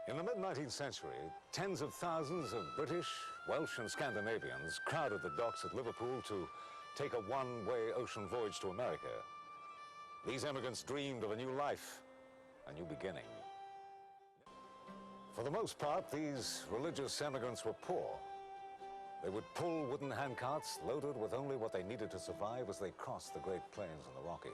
In the mid-19th century, tens of thousands of British, Welsh and Scandinavians crowded the docks at Liverpool to take a one-way ocean voyage to America. These immigrants dreamed of a new life, a new beginning. For the most part, these religious immigrants were poor. They would pull wooden handcarts loaded with only what they needed to survive as they crossed the Great Plains and the Rockies.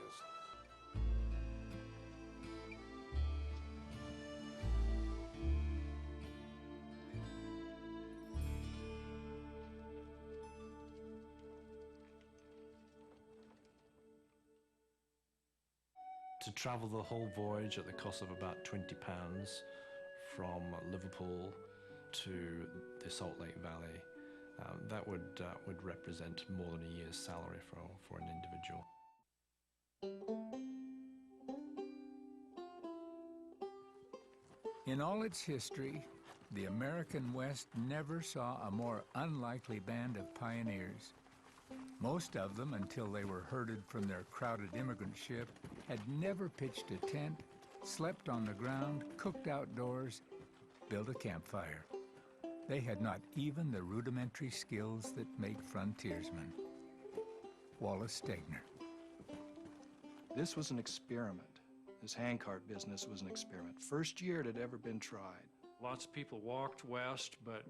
To travel the whole voyage at the cost of about £20 from Liverpool to the Salt Lake Valley, that would represent more than a year's salary for an individual. In all its history, the American West never saw a more unlikely band of pioneers. Most of them, until they were herded from their crowded immigrant ship, had never pitched a tent, slept on the ground, cooked outdoors, built a campfire. They had not even the rudimentary skills that make frontiersmen. Wallace Stegner. This was an experiment. This handcart business was an experiment. First year it had ever been tried. Lots of people walked west, but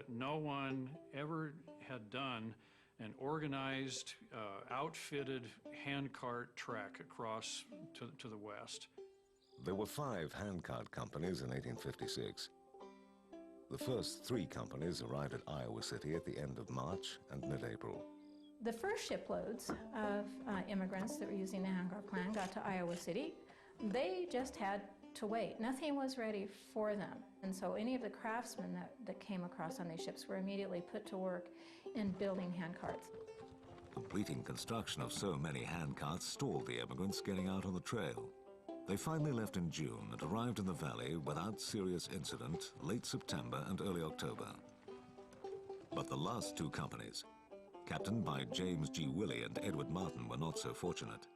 no one ever had done an organized, outfitted handcart trek across to the west. There were 5 handcart companies in 1856. The first 3 companies arrived at Iowa City at the end of March and mid-April. The first shiploads of immigrants that were using the handcart plan got to Iowa City. They just had to wait. Nothing was ready for them. And so any of the craftsmen that came across on these ships were immediately put to work in building handcarts. Completing construction of so many handcarts stalled the immigrants getting out on the trail. They finally left in June and arrived in the valley without serious incident late September and early October. But the last 2 companies, captained by James G. Willey and Edward Martin, were not so fortunate.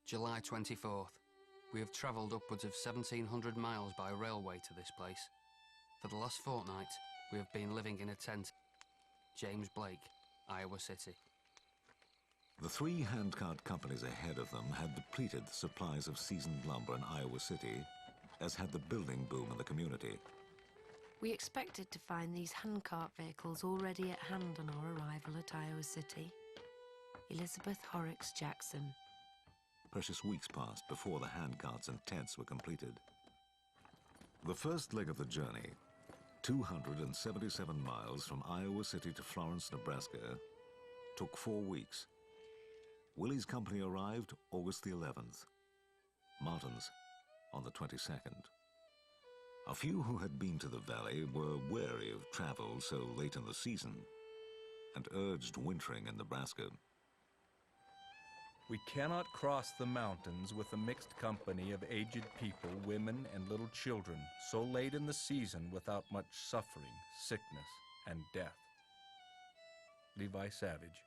July 24th. We have travelled upwards of 1,700 miles by railway to this place. For the last fortnight, we have been living in a tent. James Blake, Iowa City. The 3 handcart companies ahead of them had depleted the supplies of seasoned lumber in Iowa City, as had the building boom in the community. We expected to find these handcart vehicles already at hand on our arrival at Iowa City. Elizabeth Horrocks Jackson. Precious weeks passed before the handcarts and tents were completed. The first leg of the journey, 277 miles from Iowa City to Florence, Nebraska, took 4 weeks. Willie's company arrived August the 11th. Martin's on the 22nd. A few who had been to the valley were wary of travel so late in the season and urged wintering in Nebraska. We cannot cross the mountains with a mixed company of aged people, women, and little children so late in the season without much suffering, sickness, and death. Levi Savage.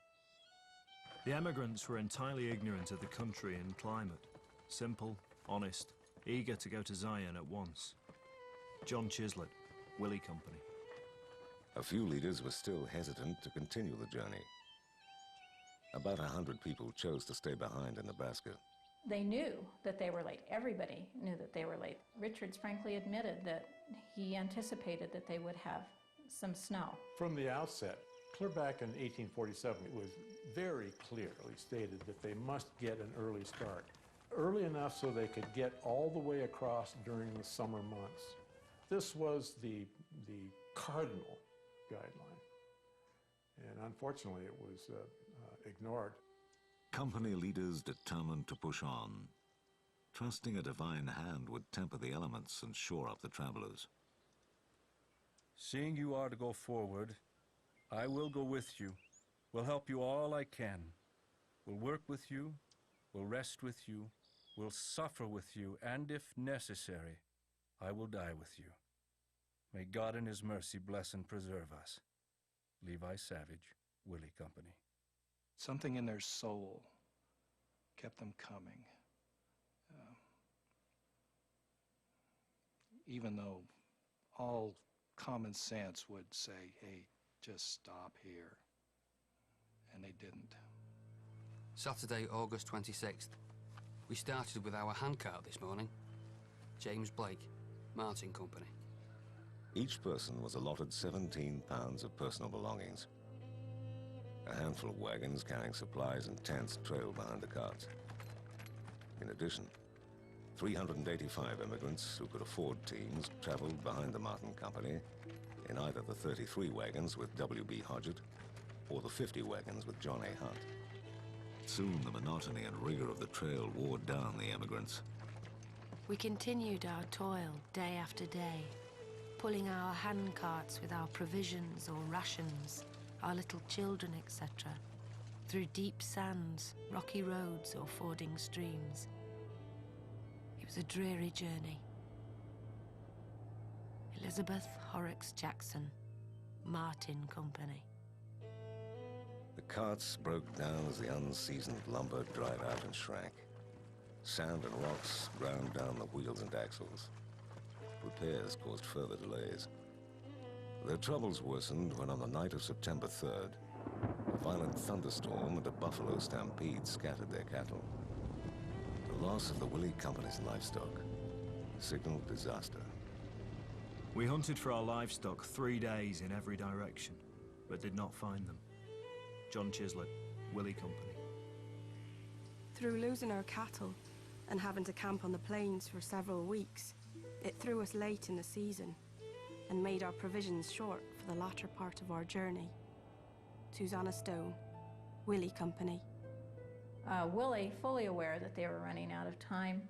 The emigrants were entirely ignorant of the country and climate. Simple, honest, eager to go to Zion at once. John Chislett, Willey Company. A few leaders were still hesitant to continue the journey. About 100 people chose to stay behind in Nebraska. They knew that they were late. Everybody knew that they were late. Richards frankly admitted that he anticipated that they would have some snow. From the outset, clear back in 1847, it was very clearly stated that they must get an early start. Early enough so they could get all the way across during the summer months. This was the cardinal guideline. And unfortunately, it was ignored. Company leaders determined to push on, trusting a divine hand would temper the elements and shore up the travelers. Seeing you are to go forward, I will go with you, will help you all I can, will work with you, will rest with you, will suffer with you, and if necessary, I will die with you. May God in His mercy bless and preserve us. Levi Savage, Willey Company. Something in their soul kept them coming. Even though all common sense would say, hey, just stop here. And they didn't. Saturday, August 26th. We started with our handcart this morning. James Blake, Martin Company. Each person was allotted 17 pounds of personal belongings. A handful of wagons carrying supplies and tents trailed behind the carts. In addition, 385 immigrants who could afford teams traveled behind the Martin Company in either the 33 wagons with W.B. Hodgett or the 50 wagons with John A. Hunt. Soon the monotony and rigor of the trail wore down the emigrants. We continued our toil day after day, pulling our handcarts with our provisions or rations, our little children, etc., through deep sands, rocky roads, or fording streams. It was a dreary journey. Elizabeth Horrocks Jackson, Martin Company. The carts broke down as the unseasoned lumber dried out and shrank. Sand and rocks ground down the wheels and axles. Repairs caused further delays. Their troubles worsened when on the night of September 3rd, a violent thunderstorm and a buffalo stampede scattered their cattle. The loss of the Willey Company's livestock signaled disaster. We hunted for our livestock 3 days in every direction, but did not find them. John Chislett, Willey Company. Through losing our cattle and having to camp on the plains for several weeks, it threw us late in the season and made our provisions short for the latter part of our journey. Susanna Stone, Willey Company. Willey, fully aware that they were running out of time,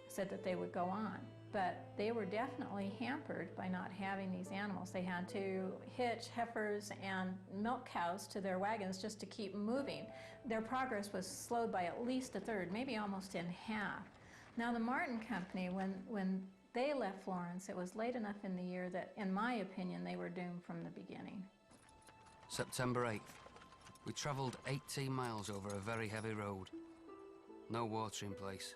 said that they would go on. But they were definitely hampered by not having these animals. They had to hitch heifers and milk cows to their wagons just to keep moving. Their progress was slowed by at least a third, maybe almost in half. Now the Martin Company, when they left Florence, it was late enough in the year that, in my opinion, they were doomed from the beginning. September 8th. We travelled 18 miles over a very heavy road. No water in place.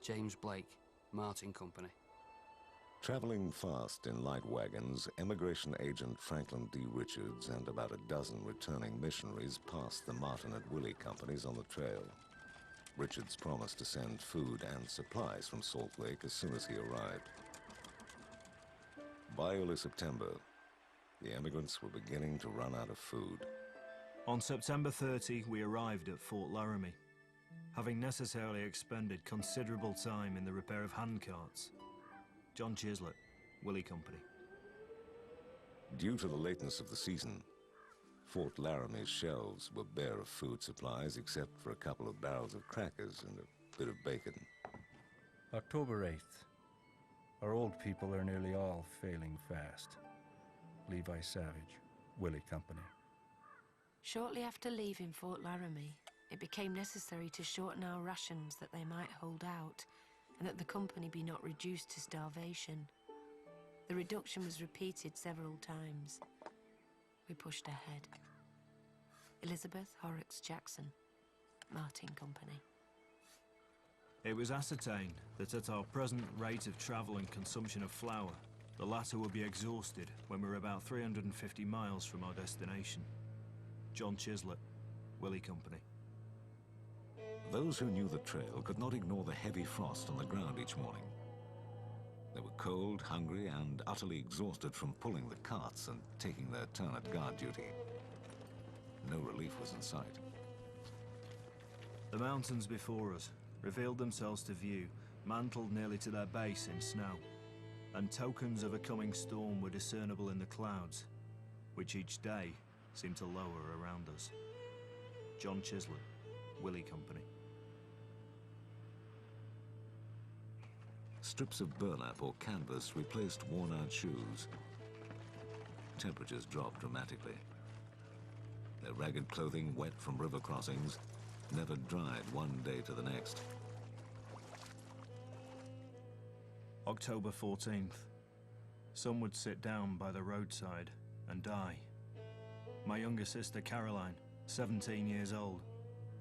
James Blake, Martin Company. Traveling fast in light wagons, Immigration Agent Franklin D. Richards and about a dozen returning missionaries passed the Martin and Willey Companies on the trail. Richards promised to send food and supplies from Salt Lake as soon as he arrived. By early September, the emigrants were beginning to run out of food. On September 30, we arrived at Fort Laramie, having necessarily expended considerable time in the repair of handcarts. John Chislett, Willey Company. Due to the lateness of the season, Fort Laramie's shelves were bare of food supplies except for a couple of barrels of crackers and a bit of bacon. October 8th. Our old people are nearly all failing fast. Levi Savage, Willey Company. Shortly after leaving Fort Laramie, it became necessary to shorten our rations that they might hold out, and that the company be not reduced to starvation. The reduction was repeated several times. We pushed ahead. Elizabeth Horrocks Jackson, Martin Company. It was ascertained that at our present rate of travel and consumption of flour, the latter would be exhausted when we were about 350 miles from our destination. John Chislett, Willey Company. Those who knew the trail could not ignore the heavy frost on the ground each morning. They were cold, hungry, and utterly exhausted from pulling the carts and taking their turn at guard duty. No relief was in sight. The mountains before us revealed themselves to view, mantled nearly to their base in snow, and tokens of a coming storm were discernible in the clouds, which each day seemed to lower around us. John Chislett, Willey Company. Strips of burlap or canvas replaced worn-out shoes. Temperatures dropped dramatically. Their ragged clothing, wet from river crossings, never dried one day to the next. October 14th. Some would sit down by the roadside and die. My younger sister Caroline, 17 years old,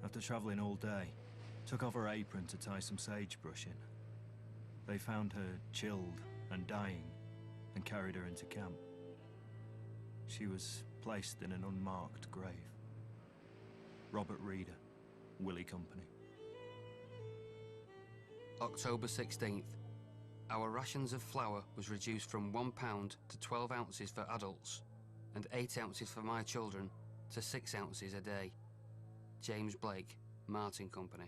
after traveling all day, took off her apron to tie some sagebrush in. They found her chilled and dying and carried her into camp. She was placed in an unmarked grave. Robert Reeder, Willie Company. October 16th. Our rations of flour was reduced from 1 pound to 12 ounces for adults and 8 ounces for my children to 6 ounces a day. James Blake, Martin Company.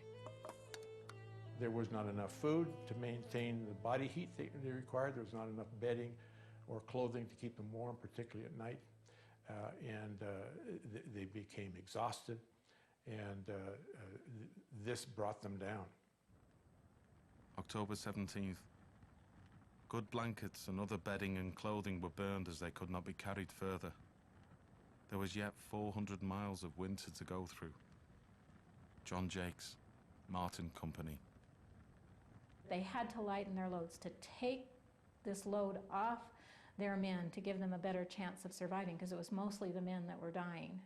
There was not enough food to maintain the body heat they required. There was not enough bedding or clothing to keep them warm, particularly at night. They became exhausted, and this brought them down. October 17th. Good blankets and other bedding and clothing were burned as they could not be carried further. There was yet 400 miles of winter to go through. John Jakes, Martin Company. They had to lighten their loads to take this load off their men to give them a better chance of surviving, because it was mostly the men that were dying.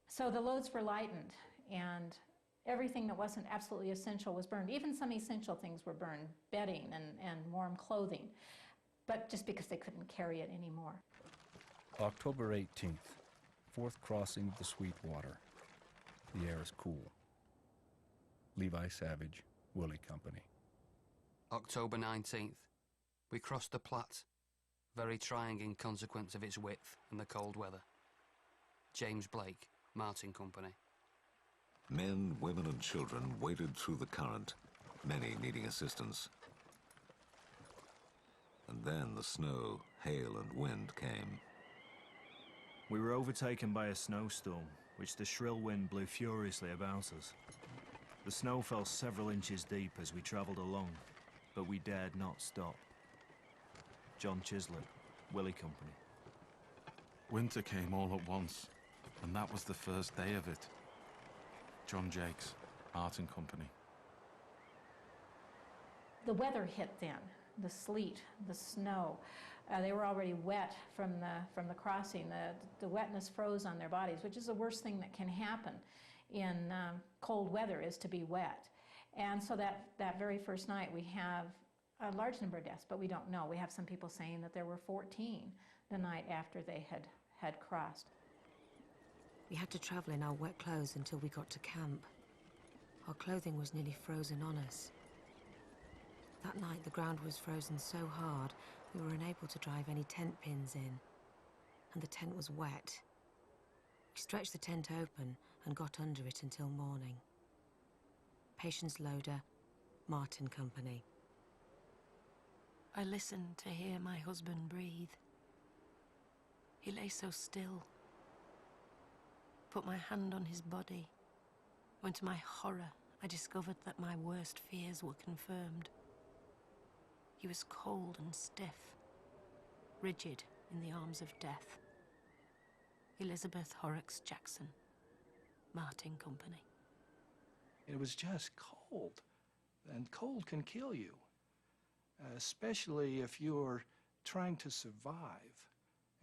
So the loads were lightened, and everything that wasn't absolutely essential was burned. Even some essential things were burned, bedding and warm clothing, but just because they couldn't carry it anymore. October 18th, fourth crossing of the Sweetwater. The air is cool. Levi Savage, Willie Company. October 19th. We crossed the Platte, very trying in consequence of its width and the cold weather. James Blake, Martin Company. Men, women and children waded through the current, many needing assistance. And then the snow, hail and wind came. We were overtaken by a snowstorm, which the shrill wind blew furiously about us. The snow fell several inches deep as we travelled along, but we dared not stop. John Chislett, Willie Company. Winter came all at once, and that was the first day of it. John Jakes, Martin Company. The weather hit then, the sleet, the snow. They were already wet from the crossing. The wetness froze on their bodies, which is the worst thing that can happen in cold weather, is to be wet. And so that very first night we have a large number of deaths, but we don't know. We have some people saying that there were 14 the night after they had crossed. We had to travel in our wet clothes until we got to camp. Our clothing was nearly frozen on us. That night the ground was frozen so hard we were unable to drive any tent pins in, and the tent was wet. We stretched the tent open and got under it until morning. Patience Loader, Martin Company. I listened to hear my husband breathe. He lay so still. Put my hand on his body, when to my horror I discovered that my worst fears were confirmed. He was cold and stiff, rigid in the arms of death. Elizabeth Horrocks Jackson, Martin Company. It was just cold, and cold can kill you, especially if you're trying to survive,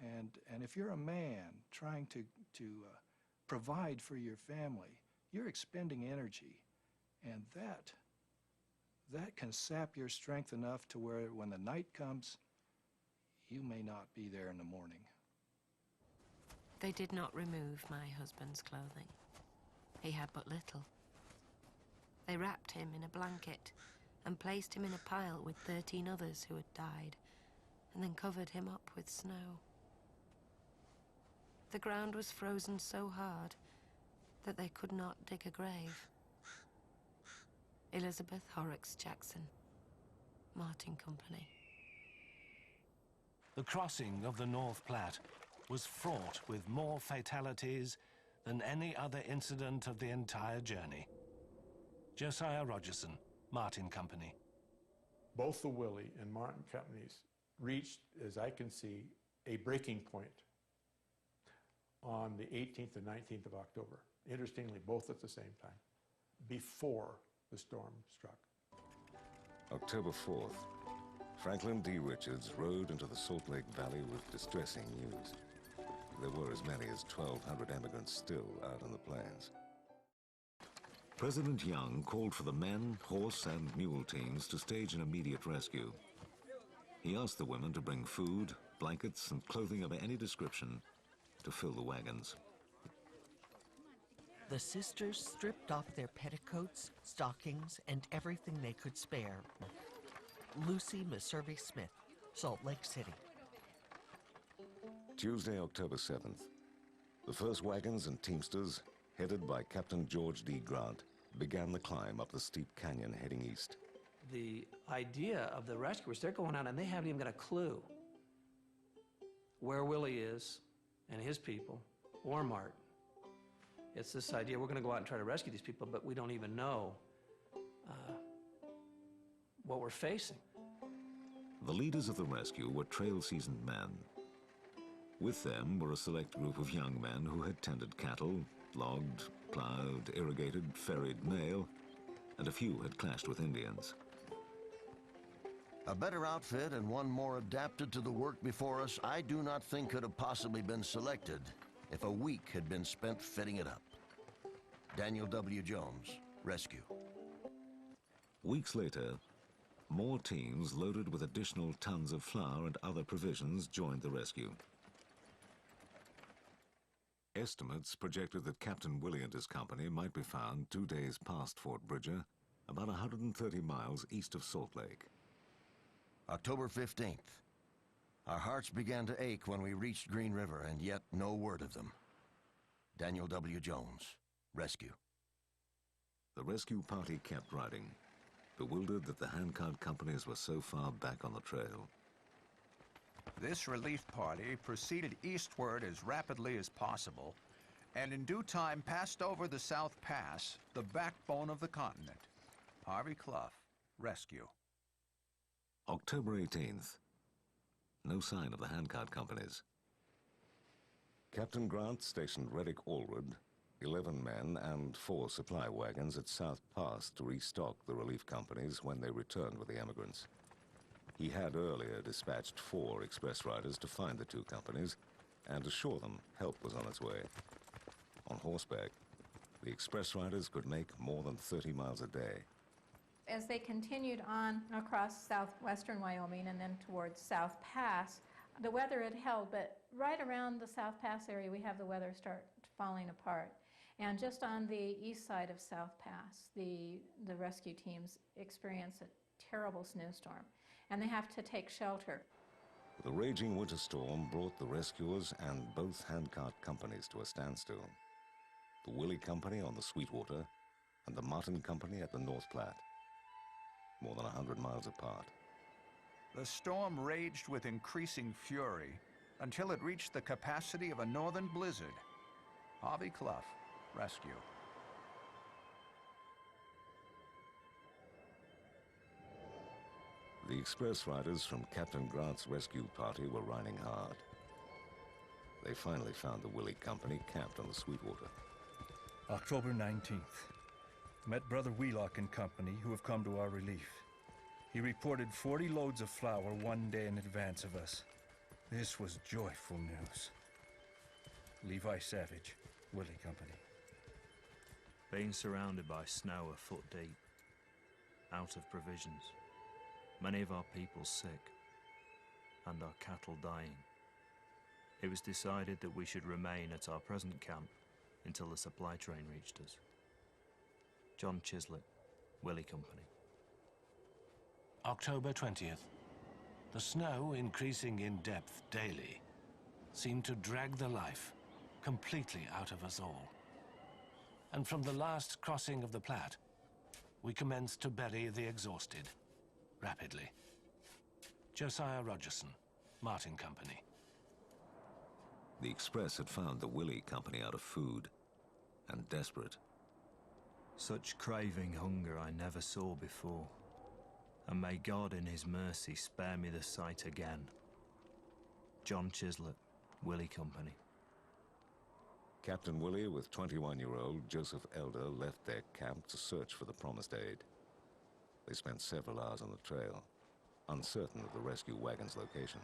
and if you're a man trying to provide for your family. You're expending energy, and that can sap your strength enough to where when the night comes, you may not be there in the morning. They did not remove my husband's clothing. He had but little. They wrapped him in a blanket and placed him in a pile with 13 others who had died, and then covered him up with snow. The ground was frozen so hard that they could not dig a grave. Elizabeth Horrocks Jackson, Martin Company. The crossing of the North Platte was fraught with more fatalities than any other incident of the entire journey. Josiah Rogerson, Martin Company. Both the Willie and Martin companies reached, as I can see, a breaking point on the 18th and 19th of October. Interestingly, both at the same time, before the storm struck. October 4th, Franklin D. Richards rode into the Salt Lake Valley with distressing news. There were as many as 1,200 emigrants still out on the plains. President Young called for the men, horse, and mule teams to stage an immediate rescue. He asked the women to bring food, blankets, and clothing of any description to fill the wagons. The sisters stripped off their petticoats, stockings, and everything they could spare. Lucy Meservey Smith, Salt Lake City. Tuesday, October 7th. The first wagons and teamsters, headed by Captain George D. Grant, began the climb up the steep canyon heading east. The idea of the rescuers, they're going out and they haven't even got a clue where Willie is and his people, or Martin. It's this idea, we're going to go out and try to rescue these people, but we don't even know what we're facing. The leaders of the rescue were trail-seasoned men. With them were a select group of young men who had tended cattle, logged, plowed, irrigated, ferried mail, and a few had clashed with Indians. A better outfit and one more adapted to the work before us, I do not think could have possibly been selected if a week had been spent fitting it up. Daniel W. Jones, Rescue. Weeks later, more teams loaded with additional tons of flour and other provisions joined the rescue. Estimates projected that Captain Willie and his company might be found 2 days past Fort Bridger, about 130 miles east of Salt Lake. October 15th. Our hearts began to ache when we reached Green River, and yet no word of them. Daniel W. Jones, Rescue. The rescue party kept riding, bewildered that the Handcart companies were so far back on the trail. This relief party proceeded eastward as rapidly as possible, and in due time passed over the South Pass, the backbone of the continent. Harvey Clough, Rescue. October 18th. No sign of the Handcart companies. Captain Grant stationed Reddick Allwood, 11 men and 4 supply wagons at South Pass to restock the relief companies when they returned with the emigrants. He had earlier dispatched 4 express riders to find the 2 companies and assure them help was on its way. On horseback, the express riders could make more than 30 miles a day. As they continued on across southwestern Wyoming and then towards South Pass, the weather had held, but right around the South Pass area, we have the weather start falling apart. And just on the east side of South Pass, the rescue teams experience a terrible snowstorm, and they have to take shelter. The raging winter storm brought the rescuers and both Handcart companies to a standstill. The Willie Company on the Sweetwater and the Martin Company at the North Platte, more than 100 miles apart. The storm raged with increasing fury until it reached the capacity of a northern blizzard. Harvey Clough, Rescue. The express riders from Captain Grant's rescue party were riding hard. They finally found the Willie Company camped on the Sweetwater. October 19th. Met Brother Wheelock and company, who have come to our relief. He reported 40 loads of flour 1 day in advance of us. This was joyful news. Levi Savage, Willie Company. Being surrounded by snow a foot deep, out of provisions, many of our people sick, and our cattle dying. It was decided that we should remain at our present camp until the supply train reached us. John Chislett, Willie Company. October 20th. The snow, increasing in depth daily, seemed to drag the life completely out of us all. And from the last crossing of the Platte, we commenced to bury the exhausted, rapidly. Josiah Rogerson, Martin Company. The express had found the Willie Company out of food and desperate. Such craving hunger I never saw before, and may God in his mercy spare me the sight again. John Chislett, Willie Company. Captain Willie with 21-year-old Joseph Elder left their camp to search for the promised aid. They spent several hours on the trail, uncertain of the rescue wagon's location.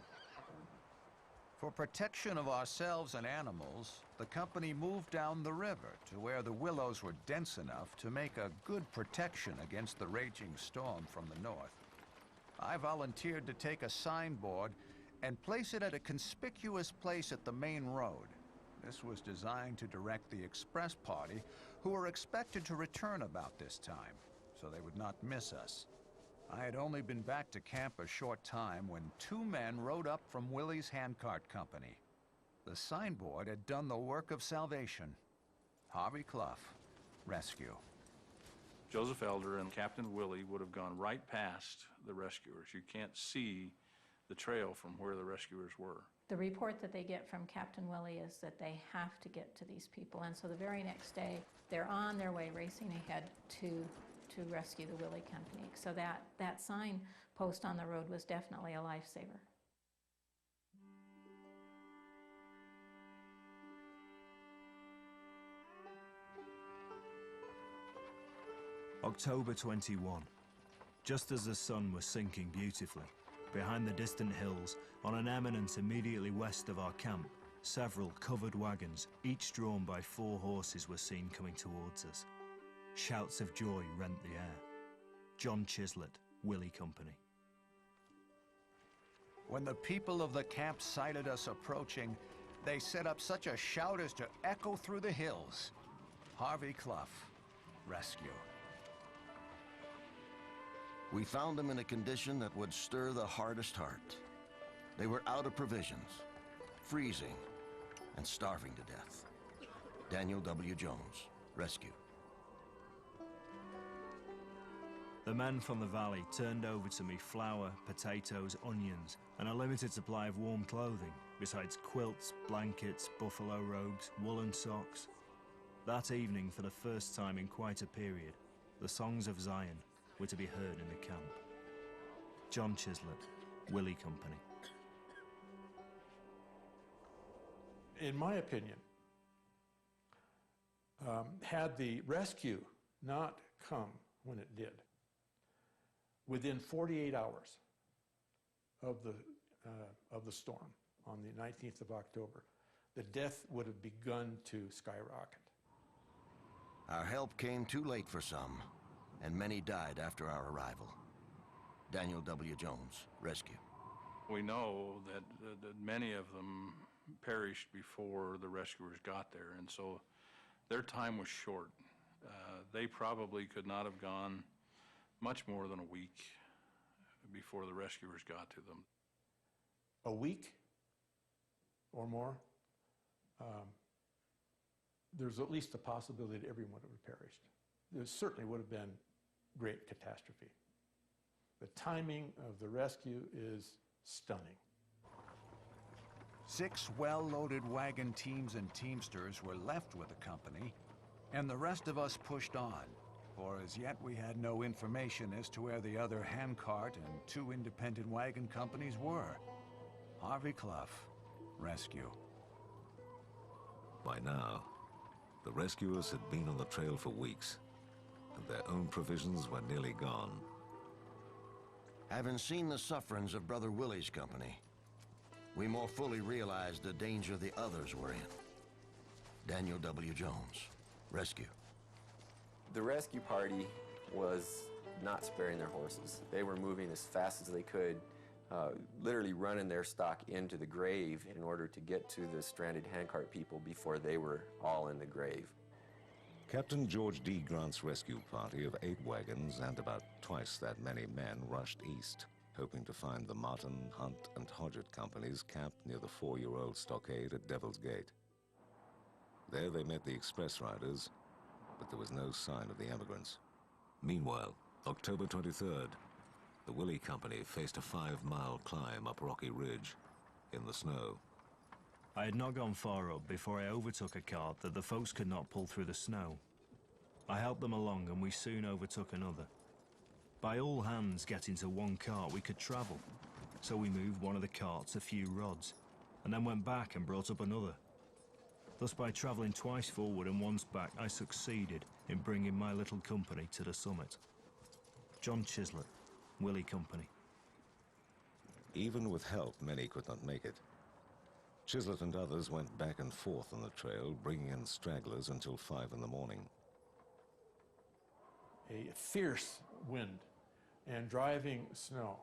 For protection of ourselves and animals, the company moved down the river to where the willows were dense enough to make a good protection against the raging storm from the north. I volunteered to take a signboard and place it at a conspicuous place at the main road. This was designed to direct the express party, who were expected to return about this time, so they would not miss us. I had only been back to camp a short time when two men rode up from Willie's Handcart Company. The signboard had done the work of salvation. Harvey Clough, rescue. Joseph Elder and Captain Willie would have gone right past the rescuers. You can't see the trail from where the rescuers were. The report that they get from Captain Willie is that they have to get to these people, and so the very next day, they're on their way racing ahead to rescue the Willie Company. So that sign post on the road was definitely a lifesaver. October 21. Just as the sun was sinking beautifully, behind the distant hills, on an eminence immediately west of our camp, several covered wagons, each drawn by 4 horses, were seen coming towards us. Shouts of joy rent the air. John Chislett, Willie Company. When the people of the camp sighted us approaching, they set up such a shout as to echo through the hills. Harvey Clough, rescue. We found them in a condition that would stir the hardest heart. They were out of provisions, freezing, and starving to death. Daniel W. Jones, rescue. The men from the valley turned over to me flour, potatoes, onions, and a limited supply of warm clothing, besides quilts, blankets, buffalo robes, woolen socks. That evening, for the first time in quite a period, the songs of Zion were to be heard in the camp. John Chislett, Willie Company. In my opinion, had the rescue not come when it did, within 48 hours of the storm on the 19th of October, the death would have begun to skyrocket. Our help came too late for some, and many died after our arrival. Daniel W. Jones, rescue. We know that many of them perished before the rescuers got there, and so their time was short. They probably could not have gone much more than a week before the rescuers got to them. A week or more, there's at least a possibility that everyone would have perished. There certainly would have been great catastrophe. The timing of the rescue is stunning. 6 well-loaded wagon teams and teamsters were left with the company, and the rest of us pushed on, for as yet we had no information as to where the other handcart and 2 independent wagon companies were. Harvey Clough, rescue. By now, the rescuers had been on the trail for weeks, and their own provisions were nearly gone. Having seen the sufferings of Brother Willie's company, we more fully realized the danger the others were in. Daniel W. Jones, rescue. The rescue party was not sparing their horses. They were moving as fast as they could, literally running their stock into the grave in order to get to the stranded handcart people before they were all in the grave. Captain George D. Grant's rescue party of 8 wagons and about twice that many men rushed east, hoping to find the Martin, Hunt, and Hodgett companies camped near the 4-year-old stockade at Devil's Gate. There they met the express riders, but there was no sign of the emigrants. Meanwhile, October 23rd, the Willie Company faced a 5-mile climb up Rocky Ridge in the snow. I had not gone far up before I overtook a cart that the folks could not pull through the snow. I helped them along and we soon overtook another. By all hands getting to one cart we could travel, so we moved one of the carts a few rods, and then went back and brought up another. Thus by travelling twice forward and once back, I succeeded in bringing my little company to the summit. John Chislett, Willie Company. Even with help, many could not make it. Chislett and others went back and forth on the trail, bringing in stragglers until 5 in the morning. A fierce wind and driving snow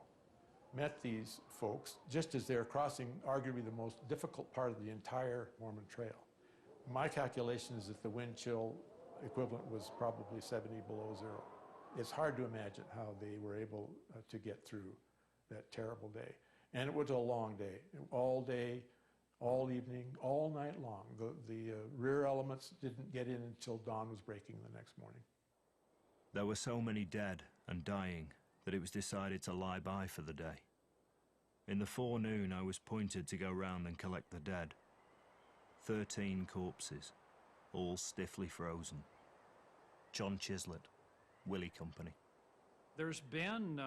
met these folks just as they're crossing arguably the most difficult part of the entire Mormon Trail. My calculation is that the wind chill equivalent was probably 70 below zero. It's hard to imagine how they were able to get through that terrible day. And it was a long day, all evening, all night long. The rear elements didn't get in until dawn was breaking the next morning. There were so many dead and dying that it was decided to lie by for the day. In the forenoon, I was pointed to go round and collect the dead. 13 corpses, all stiffly frozen. John Chislett, Willie Company. There's been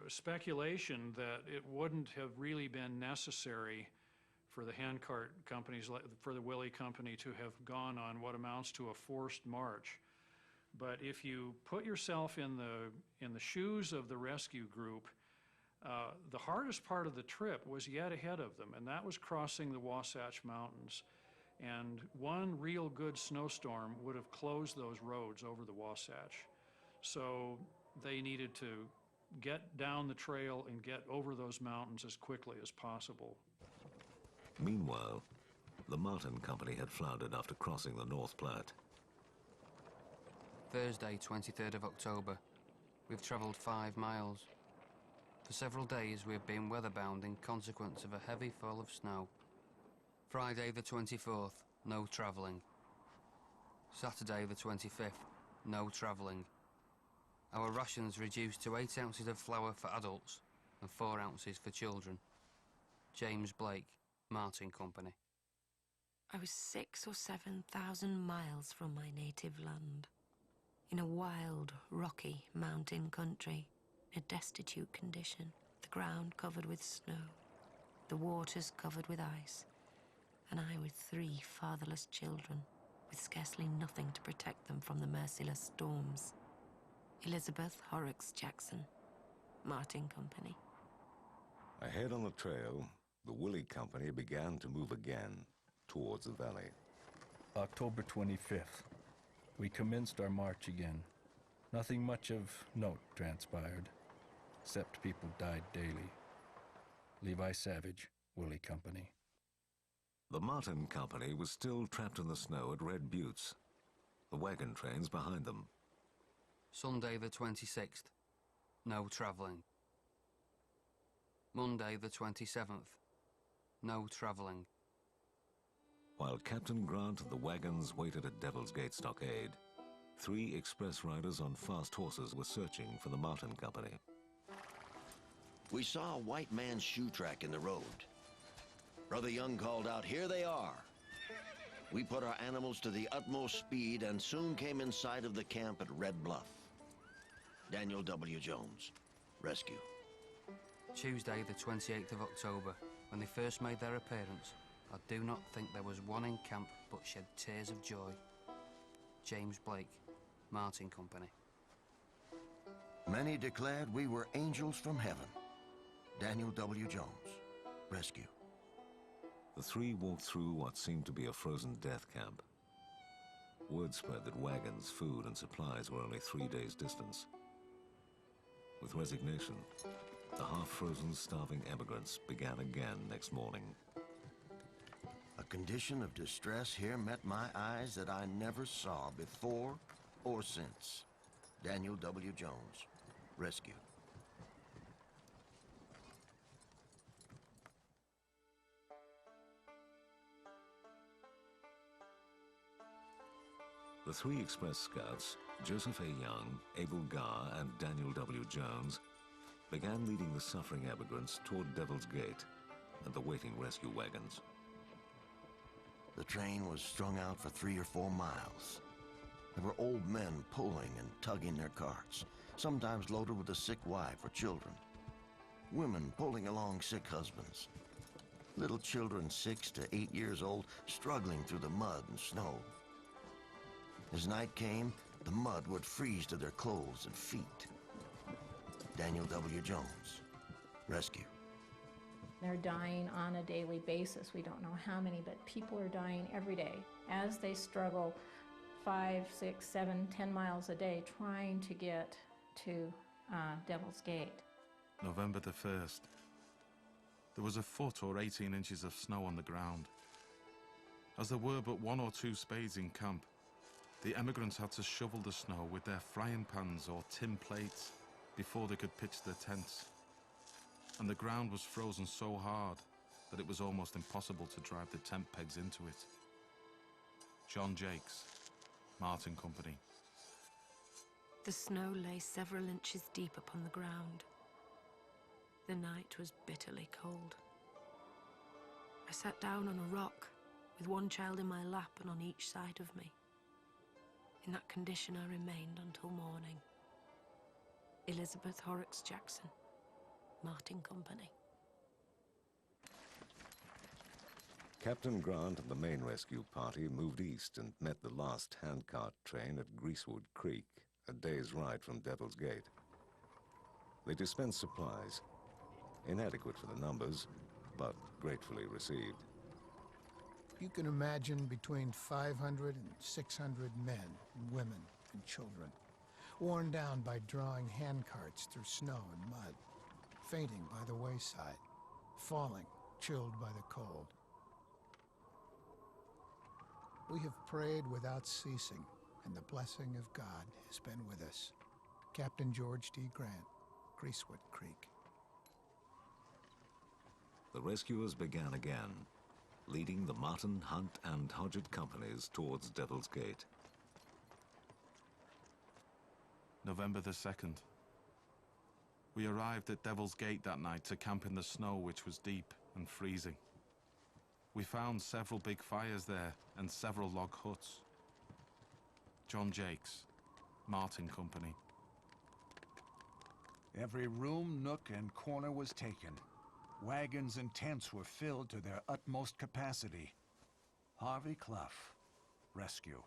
speculation that it wouldn't have really been necessary for the Handcart companies, for the Willie Company, to have gone on what amounts to a forced march. But if you put yourself in the shoes of the rescue group, the hardest part of the trip was yet ahead of them, and that was crossing the Wasatch Mountains. And one real good snowstorm would have closed those roads over the Wasatch. So they needed to get down the trail and get over those mountains as quickly as possible. Meanwhile, the Martin Company had floundered after crossing the North Platte. Thursday, 23rd of October. We've travelled 5 miles. For several days we have been weatherbound in consequence of a heavy fall of snow. Friday the 24th, no travelling. Saturday the 25th, no travelling. Our rations reduced to 8 ounces of flour for adults and 4 ounces for children. James Blake, Martin Company. I was 6,000 or 7,000 miles from my native land, in a wild, rocky mountain country, in a destitute condition, the ground covered with snow, the waters covered with ice, and I with 3 fatherless children, with scarcely nothing to protect them from the merciless storms. Elizabeth Horrocks Jackson, Martin Company. Ahead on the trail, the Willie Company began to move again towards the valley. October 25th. We commenced our march again. Nothing much of note transpired, except people died daily. Levi Savage, Willie Company. The Martin Company was still trapped in the snow at Red Buttes, the wagon trains behind them. Sunday the 26th, no travelling. Monday the 27th, no travelling. While Captain Grant and the wagons waited at Devil's Gate Stockade, 3 express riders on fast horses were searching for the Martin Company. We saw a white man's shoe track in the road. Brother Young called out, "Here they are." We put our animals to the utmost speed and soon came in sight of the camp at Red Bluff. Daniel W. Jones, Rescue. Tuesday the 28th of October, when they first made their appearance, I do not think there was one in camp but shed tears of joy. James Blake, Martin Company. Many declared we were angels from heaven. Daniel W. Jones, Rescue. The 3 walked through what seemed to be a frozen death camp. Word spread that wagons, food, and supplies were only 3 days' distance. With resignation, the half-frozen, starving emigrants began again next morning. A condition of distress here met my eyes that I never saw before or since. Daniel W. Jones, Rescue. The 3 express scouts, Joseph A. Young, Abel Garr, and Daniel W. Jones, began leading the suffering emigrants toward Devil's Gate and the waiting rescue wagons. The train was strung out for 3 or 4 miles. There were old men pulling and tugging their carts, sometimes loaded with a sick wife or children. Women pulling along sick husbands. Little children 6 to 8 years old struggling through the mud and snow. As night came, the mud would freeze to their clothes and feet. Daniel W. Jones, Rescue. They're dying on a daily basis. We don't know how many, but people are dying every day as they struggle 5, 6, 7, 10 miles a day trying to get to Devil's Gate. November the 1st. There was a foot or 18 inches of snow on the ground. As there were but 1 or 2 spades in camp, the emigrants had to shovel the snow with their frying pans or tin plates before they could pitch their tents. And the ground was frozen so hard that it was almost impossible to drive the tent pegs into it. John Jakes, Martin Company. The snow lay several inches deep upon the ground. The night was bitterly cold. I sat down on a rock with one child in my lap and on each side of me. In that condition I remained until morning. Elizabeth Horrocks Jackson, Martin Company. Captain Grant and the main rescue party moved east and met the last handcart train at Greasewood Creek, a day's ride from Devil's Gate. They dispensed supplies, inadequate for the numbers, but gratefully received. You can imagine between 500 and 600 men, women, and children, worn down by drawing handcarts through snow and mud, fainting by the wayside, falling, chilled by the cold. We have prayed without ceasing, and the blessing of God has been with us. Captain George D. Grant, Greasewood Creek. The rescuers began again, leading the Martin, Hunt, and Hodgett companies towards Devil's Gate. November the 2nd. We arrived at Devil's Gate that night to camp in the snow, which was deep and freezing. We found several big fires there and several log huts. John Jakes, Martin Company. Every room, nook, and corner was taken. Wagons and tents were filled to their utmost capacity. Harvey Clough, Rescue.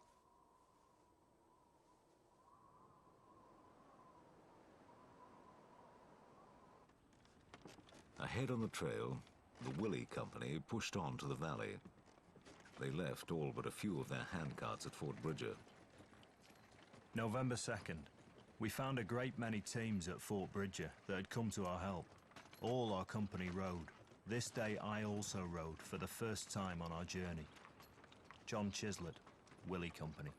Ahead on the trail, the Willie Company pushed on to the valley. They left all but a few of their handcarts at Fort Bridger. November 2nd. We found a great many teams at Fort Bridger that had come to our help. All our company rode. This day I also rode for the first time on our journey. John Chislett, Willie Company.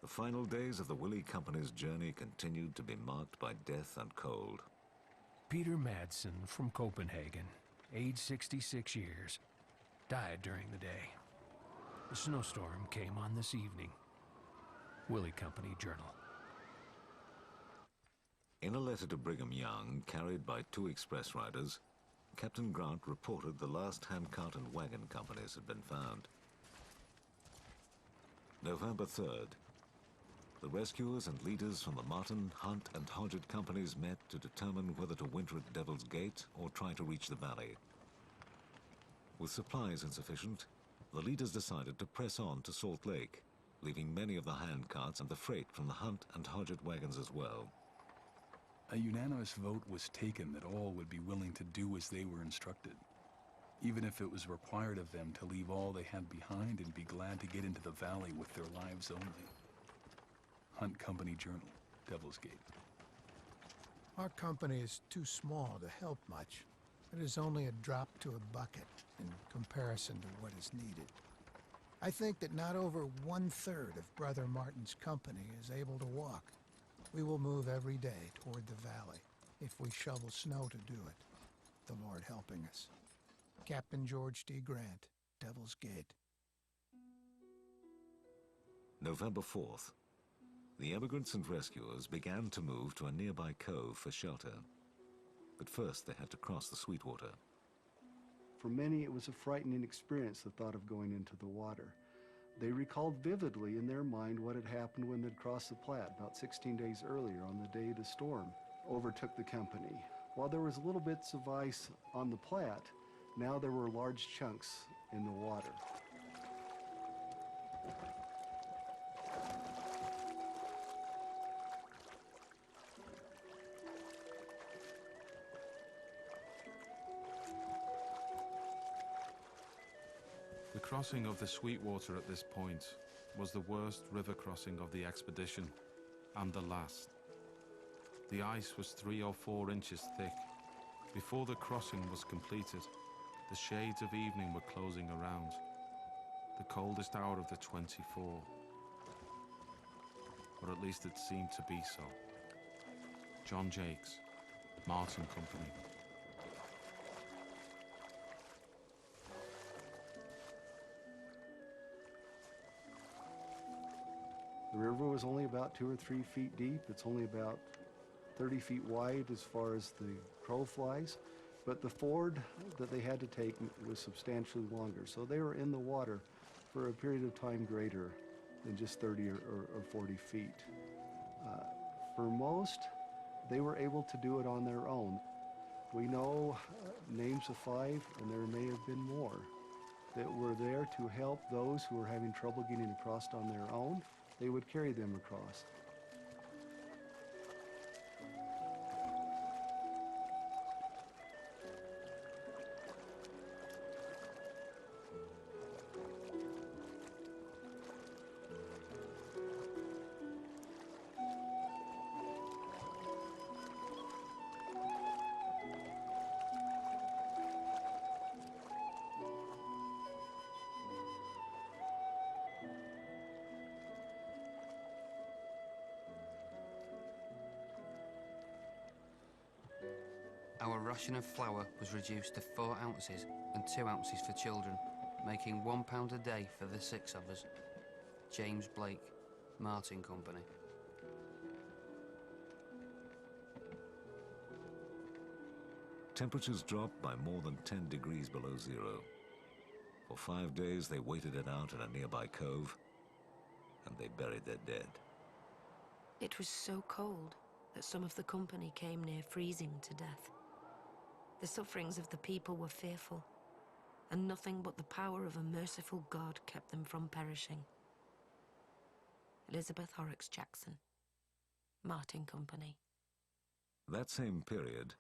The final days of the Willie Company's journey continued to be marked by death and cold. Peter Madsen from Copenhagen, age 66 years, died during the day. A snowstorm came on this evening. Willie Company Journal. In a letter to Brigham Young, carried by 2 express riders, Captain Grant reported the last handcart and wagon companies had been found. November 3rd. The rescuers and leaders from the Martin, Hunt, and Hodgett companies met to determine whether to winter at Devil's Gate or try to reach the valley. With supplies insufficient, the leaders decided to press on to Salt Lake, leaving many of the handcarts and the freight from the Hunt and Hodgett wagons as well. A unanimous vote was taken that all would be willing to do as they were instructed, even if it was required of them to leave all they had behind and be glad to get into the valley with their lives only. Hunt Company Journal, Devil's Gate. Our company is too small to help much. It is only a drop to a bucket in comparison to what is needed. I think that not over 1/3 of Brother Martin's company is able to walk. We will move every day toward the valley, if we shovel snow to do it, the Lord helping us. Captain George D. Grant, Devil's Gate. November 4th. The emigrants and rescuers began to move to a nearby cove for shelter. But first they had to cross the Sweetwater. For many, it was a frightening experience, the thought of going into the water. They recalled vividly in their mind what had happened when they'd crossed the Platte about 16 days earlier on the day the storm overtook the company. While there was little bits of ice on the Platte, now there were large chunks in the water. The crossing of the Sweetwater at this point was the worst river crossing of the expedition, and the last. The ice was 3 or 4 inches thick, Before the crossing was completed, the shades of evening were closing around, the coldest hour of the 24. Or at least it seemed to be so. John Jakes, Martin Company. The river was only about 2 or 3 feet deep. It's only about 30 feet wide as far as the crow flies. But the ford that they had to take was substantially longer. So they were in the water for a period of time greater than just 30 or 40 feet. For most, they were able to do it on their own. We know names of 5, and there may have been more, that were there to help those who were having trouble getting across on their own. They would carry them across. Our ration of flour was reduced to 4 ounces and 2 ounces for children, making £1 a day for the 6 of us. James Blake, Martin Company. Temperatures dropped by more than 10 degrees below zero. For 5 days, they waited it out in a nearby cove, and they buried their dead. It was so cold that some of the company came near freezing to death. The sufferings of the people were fearful, and nothing but the power of a merciful God kept them from perishing. Elizabeth Horrocks Jackson, Martin Company. That same period,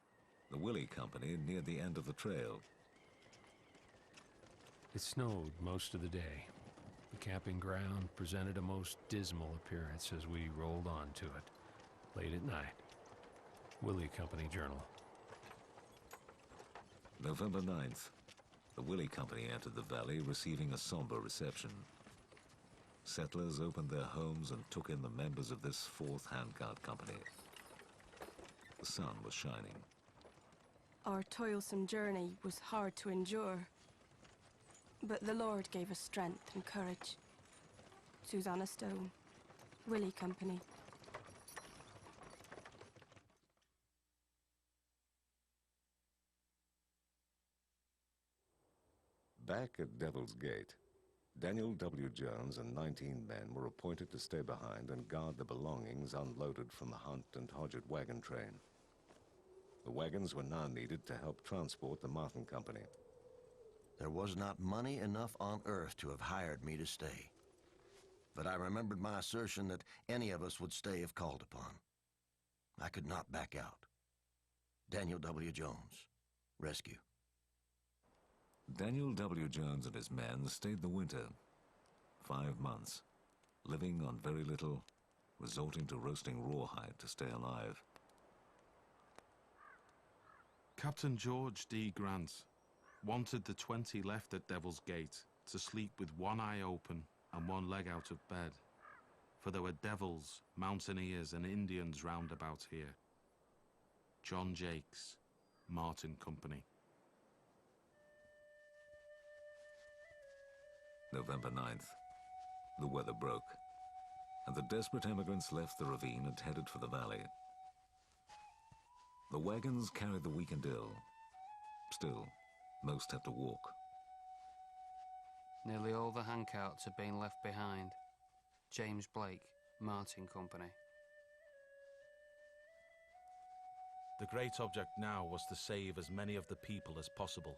the Willie Company neared the end of the trail. It snowed most of the day. The camping ground presented a most dismal appearance as we rolled on to it, late at night. Willie Company Journal. November 9th, the Willie Company entered the valley, receiving a somber reception. Settlers opened their homes and took in the members of this 4th Handcart Company. The sun was shining. Our toilsome journey was hard to endure, but the Lord gave us strength and courage. Susanna Stone, Willie Company. Back at Devil's Gate, Daniel W. Jones and 19 men were appointed to stay behind and guard the belongings unloaded from the Hunt and Hodgett wagon train. The wagons were now needed to help transport the Martin Company. There was not money enough on earth to have hired me to stay. But I remembered my assertion that any of us would stay if called upon. I could not back out. Daniel W. Jones, Rescue. Daniel W. Jones and his men stayed the winter, 5 months, living on very little, resorting to roasting rawhide to stay alive. Captain George D. Grant wanted the 20 left at Devil's Gate to sleep with one eye open and one leg out of bed, for there were devils, mountaineers, and Indians round about here. John Jakes, Martin Company. November 9th, the weather broke, and the desperate emigrants left the ravine and headed for the valley. The wagons carried the weak and ill. Still, most had to walk. Nearly all the handcarts had been left behind. James Blake, Martin Company. The great object now was to save as many of the people as possible.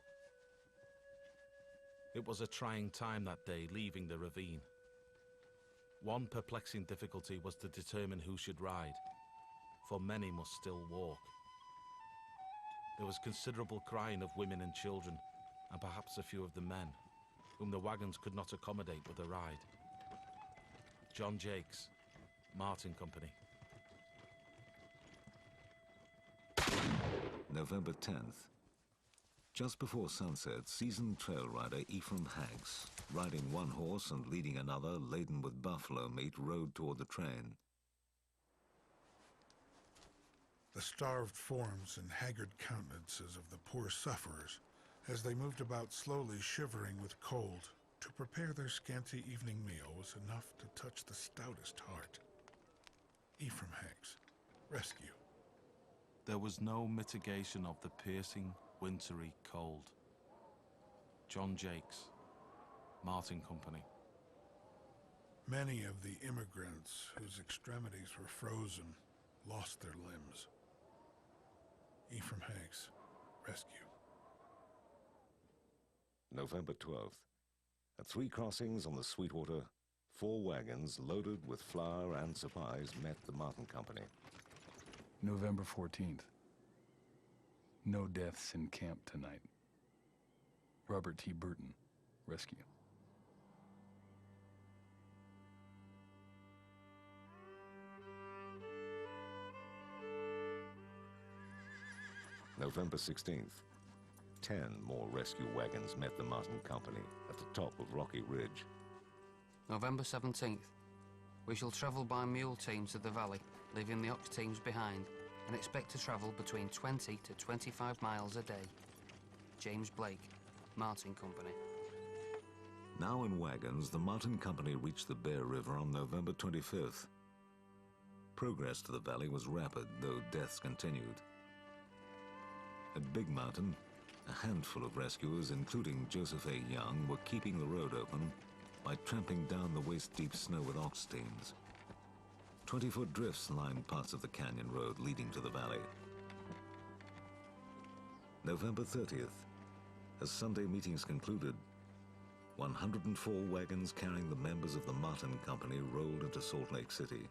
It was a trying time that day, leaving the ravine. One perplexing difficulty was to determine who should ride, for many must still walk. There was considerable crying of women and children, and perhaps a few of the men, whom the wagons could not accommodate with a ride. John Jakes, Martin Company. November 10th. Just before sunset, seasoned trail rider Ephraim Hanks, riding one horse and leading another laden with buffalo meat, rode toward the train. The starved forms and haggard countenances of the poor sufferers, as they moved about slowly shivering with cold, to prepare their scanty evening meal, was enough to touch the stoutest heart. Ephraim Hanks, rescue. There was no mitigation of the piercing, wintry cold. John Jakes, Martin Company. Many of the immigrants whose extremities were frozen lost their limbs. Ephraim Hanks, rescue. November 12th. At 3 crossings on the Sweetwater, 4 wagons loaded with flour and supplies met the Martin Company. November 14th. No deaths in camp tonight. Robert T. Burton, rescue. November 16th. 10 more rescue wagons met the Martin Company at the top of Rocky Ridge. November 17th. We shall travel by mule teams to the valley, leaving the ox teams behind, and expect to travel between 20 to 25 miles a day. James Blake, Martin Company. Now in wagons, the Martin Company reached the Bear River on November 25th. Progress to the valley was rapid, though deaths continued. At Big Mountain, a handful of rescuers, including Joseph A. Young, were keeping the road open by tramping down the waist-deep snow with ox teams. 20-foot drifts lined parts of the canyon road leading to the valley. November 30th. As Sunday meetings concluded, 104 wagons carrying the members of the Martin Company rolled into Salt Lake City.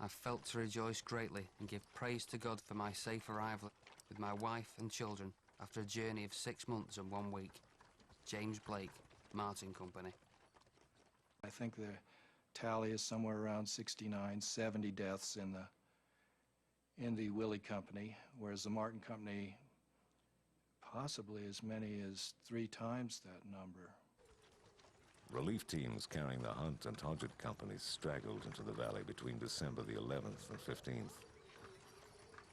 I felt to rejoice greatly and give praise to God for my safe arrival with my wife and children after a journey of 6 months and 1 week. James Blake, Martin Company. I think the tally is somewhere around 69, 70 deaths in the Willie Company, whereas the Martin Company possibly as many as 3 times that number. Relief teams carrying the Hunt and Hodgett companies straggled into the valley between December the 11th and 15th.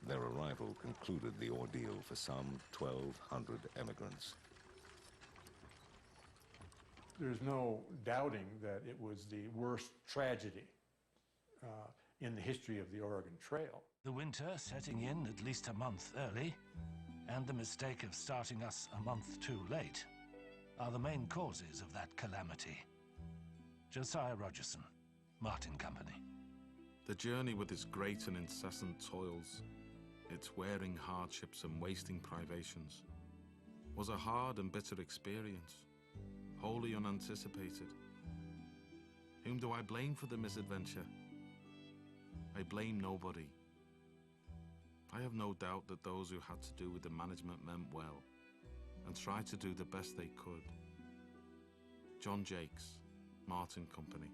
Their arrival concluded the ordeal for some 1,200 emigrants. There's no doubting that it was the worst tragedy in the history of the Oregon Trail. The winter setting in at least a month early, and the mistake of starting us a month too late, are the main causes of that calamity. Josiah Rogerson, Martin Company. The journey with its great and incessant toils, its wearing hardships and wasting privations, was a hard and bitter experience, wholly unanticipated. Whom do I blame for the misadventure? I blame nobody. I have no doubt that those who had to do with the management meant well and tried to do the best they could. John Jakes, Martin Company.